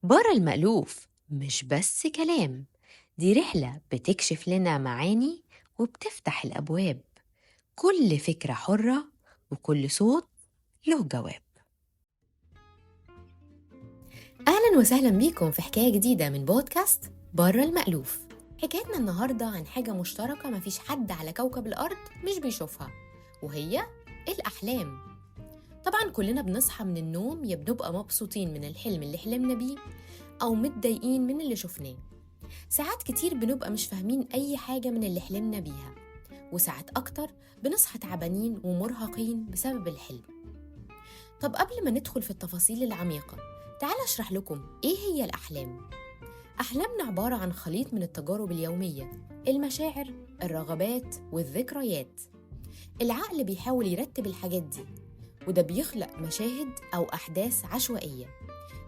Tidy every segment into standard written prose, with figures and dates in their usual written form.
برا المألوف مش بس كلام، دي رحلة بتكشف لنا معاني وبتفتح الأبواب. كل فكرة حرة وكل صوت له جواب. أهلا وسهلا بيكم في حكاية جديدة من بودكاست برا المألوف. حكايتنا النهاردة عن حاجة مشتركة مفيش حد على كوكب الأرض مش بيشوفها، وهي الأحلام. طبعا كلنا بنصحى من النوم يا بنبقى مبسوطين من الحلم اللي حلمنا بيه أو متضايقين من اللي شفناه. ساعات كتير بنبقى مش فاهمين أي حاجة من اللي حلمنا بيها، وساعات أكتر بنصحى تعبانين ومرهقين بسبب الحلم. طب قبل ما ندخل في التفاصيل العميقة، تعال أشرح لكم إيه هي الأحلام. أحلامنا عبارة عن خليط من التجارب اليومية، المشاعر، الرغبات والذكريات. العقل بيحاول يرتب الحاجات دي، وده بيخلق مشاهد أو أحداث عشوائية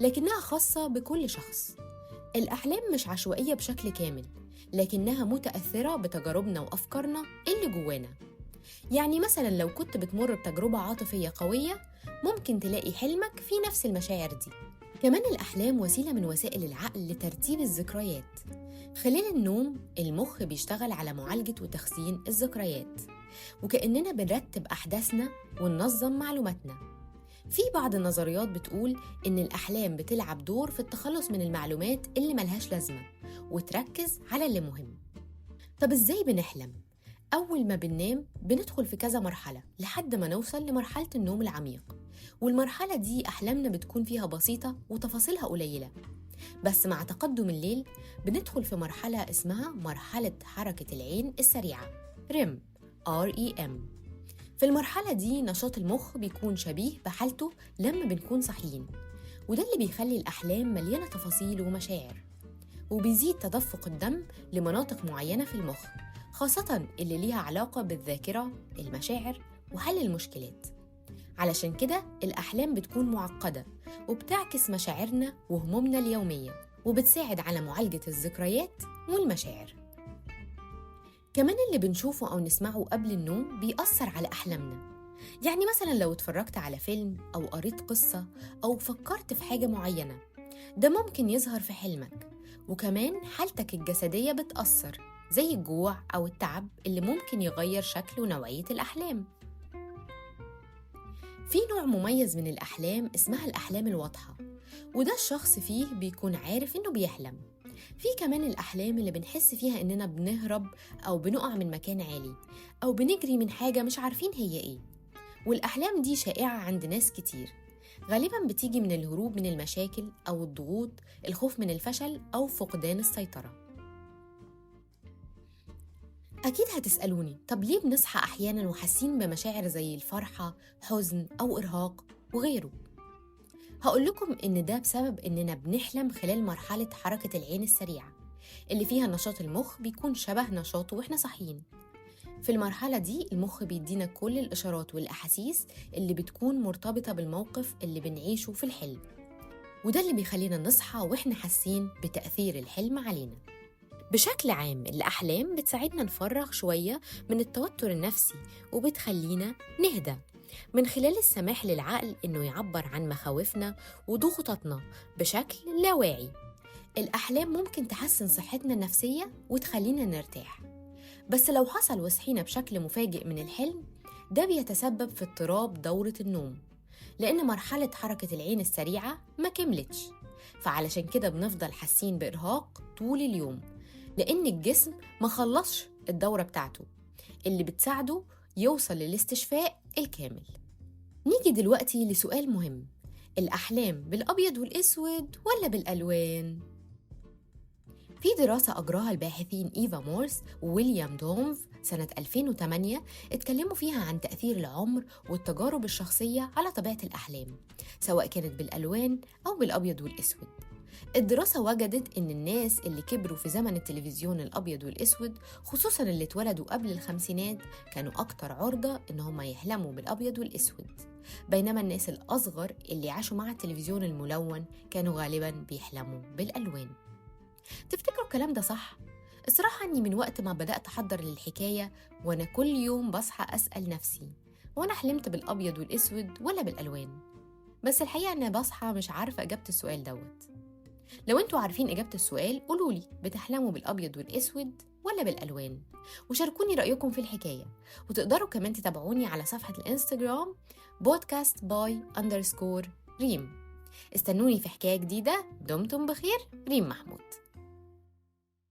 لكنها خاصة بكل شخص. الأحلام مش عشوائية بشكل كامل، لكنها متأثرة بتجاربنا وأفكارنا اللي جوانا. يعني مثلا لو كنت بتمر بتجربة عاطفية قوية، ممكن تلاقي حلمك فيه نفس المشاعر دي. كمان الأحلام وسيلة من وسائل العقل لترتيب الذكريات. خلال النوم المخ بيشتغل على معالجة وتخزين الذكريات، وكأننا بنرتب أحداثنا وننظم معلوماتنا. في بعض النظريات بتقول إن الأحلام بتلعب دور في التخلص من المعلومات اللي ملهاش لازمة وتركز على اللي مهم. طب إزاي بنحلم؟ أول ما بننام بندخل في كذا مرحلة لحد ما نوصل لمرحلة النوم العميق، والمرحلة دي أحلامنا بتكون فيها بسيطة وتفاصيلها قليلة. بس مع تقدم الليل بندخل في مرحلة اسمها مرحلة حركة العين السريعة REM. في المرحلة دي نشاط المخ بيكون شبيه بحالته لما بنكون صاحيين، وده اللي بيخلي الأحلام مليانة تفاصيل ومشاعر، وبيزيد تدفق الدم لمناطق معينة في المخ، خاصة اللي ليها علاقة بالذاكرة، المشاعر وحل المشكلات. علشان كده الأحلام بتكون معقدة وبتعكس مشاعرنا وهمومنا اليومية، وبتساعد على معالجة الذكريات والمشاعر. كمان اللي بنشوفه أو نسمعه قبل النوم بيأثر على أحلامنا. يعني مثلا لو اتفرجت على فيلم أو قريت قصة أو فكرت في حاجة معينة، ده ممكن يظهر في حلمك. وكمان حالتك الجسدية بتأثر، زي الجوع أو التعب اللي ممكن يغير شكل ونوعية الأحلام. في نوع مميز من الأحلام اسمها الأحلام الواضحة، وده الشخص فيه بيكون عارف إنه بيحلم. في كمان الأحلام اللي بنحس فيها إننا بنهرب أو بنقع من مكان عالي أو بنجري من حاجة مش عارفين هي إيه. والأحلام دي شائعة عند ناس كتير، غالباً بتيجي من الهروب من المشاكل أو الضغوط، الخوف من الفشل أو فقدان السيطرة. أكيد هتسألوني، طب ليه بنصحى أحياناً وحاسين بمشاعر زي الفرحة، حزن أو إرهاق وغيره؟ هقول لكم إن ده بسبب إننا بنحلم خلال مرحلة حركة العين السريعة، اللي فيها نشاط المخ بيكون شبه نشاطه وإحنا صاحيين. في المرحلة دي المخ بيدينا كل الإشارات والأحاسيس اللي بتكون مرتبطة بالموقف اللي بنعيشه في الحلم، وده اللي بيخلينا نصحى وإحنا حاسين بتأثير الحلم علينا. بشكل عام الأحلام بتساعدنا نفرغ شوية من التوتر النفسي، وبتخلينا نهدى من خلال السماح للعقل إنه يعبر عن مخاوفنا وضغوطاتنا بشكل لا واعي. الأحلام ممكن تحسن صحتنا النفسية وتخلينا نرتاح، بس لو حصل وصحينا بشكل مفاجئ من الحلم، ده بيتسبب في اضطراب دورة النوم، لأن مرحلة حركة العين السريعة ما كملتش. فعلشان كده بنفضل حاسين بإرهاق طول اليوم، لأن الجسم ما خلصش الدورة بتاعته اللي بتساعده يوصل للاستشفاء الكامل. نيجي دلوقتي لسؤال مهم: الأحلام بالأبيض والأسود ولا بالألوان؟ في دراسة أجراها الباحثين إيفا مورس وويليام دومف سنة 2008 اتكلموا فيها عن تأثير العمر والتجارب الشخصية على طبيعة الأحلام، سواء كانت بالألوان أو بالأبيض والأسود. الدراسة وجدت إن الناس اللي كبروا في زمن التلفزيون الأبيض والأسود، خصوصاً اللي اتولدوا قبل الخمسينات، كانوا أكتر عرضة إن هم يحلموا بالأبيض والأسود، بينما الناس الأصغر اللي عاشوا مع التلفزيون الملون كانوا غالباً بيحلموا بالألوان. تفتكروا الكلام ده صح؟ الصراحة أني من وقت ما بدأت أحضر للحكاية وأنا كل يوم بصحى أسأل نفسي، وأنا حلمت بالأبيض والأسود ولا بالألوان؟ بس الحقيقة أنا بصحى مش عارفة إجابة السؤال دوت. لو انتوا عارفين إجابة السؤال قولولي، بتحلموا بالأبيض والأسود ولا بالألوان؟ وشاركوني رأيكم في الحكاية. وتقدروا كمان تتابعوني على صفحة الإنستجرام podcast by_ريم. استنوني في حكاية جديدة. دمتم بخير. ريم محمود.